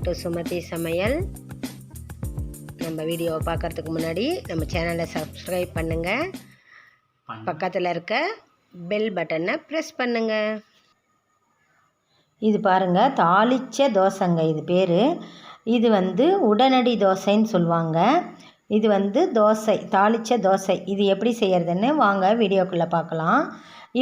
To Sumathi சமையல். நம்ம வீடியோவை பார்க்குறதுக்கு முன்னாடி நம்ம சேனலை சப்ஸ்கிரைப் பண்ணுங்கள், பக்கத்தில் இருக்க பெல் பட்டனை ப்ரெஸ் பண்ணுங்கள். இது பாருங்கள், தாளிச்ச தோசைங்க இது பேர். இது உடனடி தோசைன்னு சொல்லுவாங்க. இது தோசை, தாளிச்ச தோசை. இது எப்படி செய்கிறதுன்னு வாங்க வீடியோக்குள்ளே பார்க்கலாம்.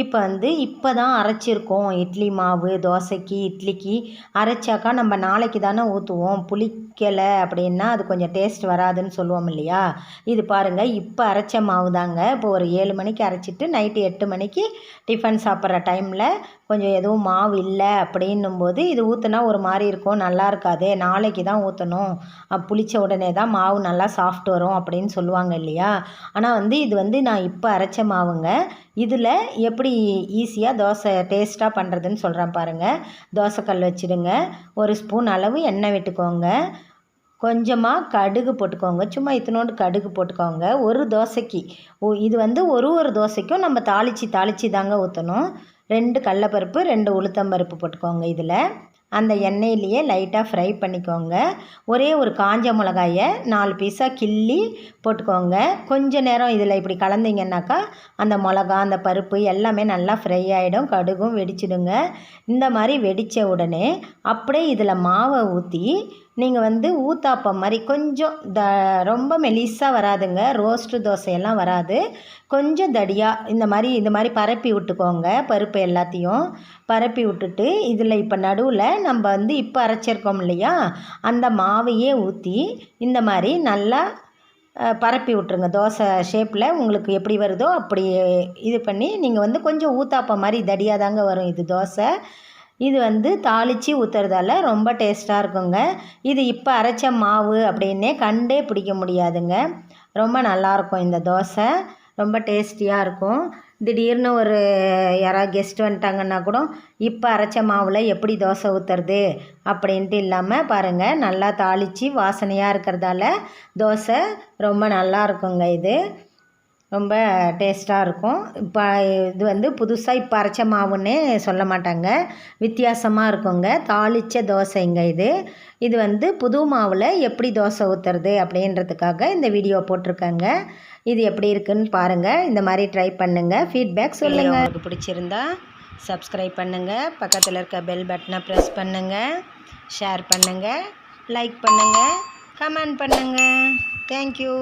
இப்போ தான் அரைச்சிருக்கோம். இட்லி மாவு தோசைக்கு இட்லிக்கு அரைச்சாக்கா நம்ம நாளைக்கு தானே ஊற்றுவோம். புளிக்கலை அப்படின்னா அது கொஞ்சம் டேஸ்ட் வராதுன்னு சொல்லுவோம் இல்லையா. இது பாருங்கள், இப்போ அரைச்ச மாவு தாங்க. இப்போ ஒரு 7 மணிக்கு அரைச்சிட்டு நைட்டு 8 மணிக்கு டிஃபன் சாப்பிட்ற டைமில் கொஞ்சம் எதுவும் மாவு இல்லை அப்படின்னும்போது இது ஊற்றுனா ஒரு மாதிரி இருக்கும், நல்லா இருக்காது. நாளைக்கு தான் ஊற்றணும், புளித்த உடனே தான் மாவு நல்லா சாஃப்ட் வரும் அப்படின்னு சொல்லுவாங்க இல்லையா. ஆனால் இது நான் இப்போ அரைச்ச மாவுங்க. இதில் எப்படி ஈஸியாக தோசை டேஸ்ட்டாக பண்ணுறதுன்னு சொல்கிறேன் பாருங்கள். தோசைக்கல் வச்சுடுங்க. 1 ஸ்பூன் அளவு எண்ணெய் விட்டுக்கோங்க. கொஞ்சமாக கடுகு போட்டுக்கோங்க. சும்மா இத்தினோண்டு கடுகு போட்டுக்கோங்க. ஒரு தோசைக்கு இது ஒரு தோசைக்கும் நம்ம தாளித்து தாங்க ஊற்றணும். 2 கடலைப்பருப்பு 2 உளுத்தம்பருப்பு போட்டுக்கோங்க. இதில் அந்த எண்ணெயிலேயே லைட்டாக ஃப்ரை பண்ணிக்கோங்க. ஒரே ஒரு காஞ்ச மிளகாயை 4 பீஸாக கிள்ளி போட்டுக்கோங்க. கொஞ்ச நேரம் இதில் இப்படி கலந்தீங்கன்னாக்கா அந்த மிளகா அந்த பருப்பு எல்லாமே நல்லா ஃப்ரை ஆகிடும். கடுகும் வெடிச்சிடுங்க. இந்த மாதிரி வெடித்த உடனே அப்படியே இதில் மாவை ஊற்றி நீங்கள் ஊத்தாப்பம் மாதிரி கொஞ்சம் ரொம்ப மெலிசாக வராதுங்க. ரோஸ்ட்டு தோசையெல்லாம் வராது, கொஞ்சம் தடியாக இந்த மாதிரி பரப்பி விட்டுக்கோங்க. பருப்பு எல்லாத்தையும் பரப்பி விட்டுட்டு இதில் இப்போ நடுவில் நம்ம இப்போ அரைச்சிருக்கோம் இல்லையா, அந்த மாவையே ஊற்றி இந்த மாதிரி நல்லா பரப்பி விட்ருங்க. தோசை ஷேப்பில் உங்களுக்கு எப்படி வருதோ அப்படி இது பண்ணி நீங்கள் கொஞ்சம் ஊத்தாப்பம் மாதிரி தடியாக தாங்க வரும் இது தோசை. இது தாளித்து ஊற்றுறதால ரொம்ப டேஸ்ட்டாக இருக்குங்க. இது இப்போ அரைச்ச மாவு அப்படின்னே கண்டே பிடிக்க முடியாதுங்க. ரொம்ப நல்லாயிருக்கும் இந்த தோசை, ரொம்ப டேஸ்டியாக இருக்கும். திடீர்னு யாராவது கெஸ்ட் வந்துட்டாங்கன்னா கூட இப்போ அரைச்ச மாவில் எப்படி தோசை ஊற்றுறது அப்படின்ட்டு இல்லாமல் பாருங்கள், நல்லா தாளித்து வாசனையாக இருக்கிறதால தோசை ரொம்ப நல்லா இருக்குங்க. இது ரொம்ப டேஸ்ட்டாக இருக்கும். இப்போ இது புதுசாக இப்போ அரைச்ச மாவுன்னே சொல்ல மாட்டாங்க, வித்தியாசமாக இருக்குங்க. தாளித்த தோசைங்க இது புது மாவில் எப்படி தோசை ஊற்றுறது அப்படின்றதுக்காக இந்த வீடியோ போட்டிருக்காங்க. இது எப்படி இருக்குன்னு பாருங்கள். இந்த மாதிரி ட்ரை பண்ணுங்கள், ஃபீட்பேக் சொல்லுங்கள். உங்களுக்கு பிடிச்சிருந்தா சப்ஸ்கிரைப் பண்ணுங்கள், பக்கத்தில் இருக்க பெல் பட்டனை ப்ரெஸ் பண்ணுங்கள், ஷேர் பண்ணுங்கள், லைக் பண்ணுங்கள், கமெண்ட் பண்ணுங்கள். தேங்க்யூ.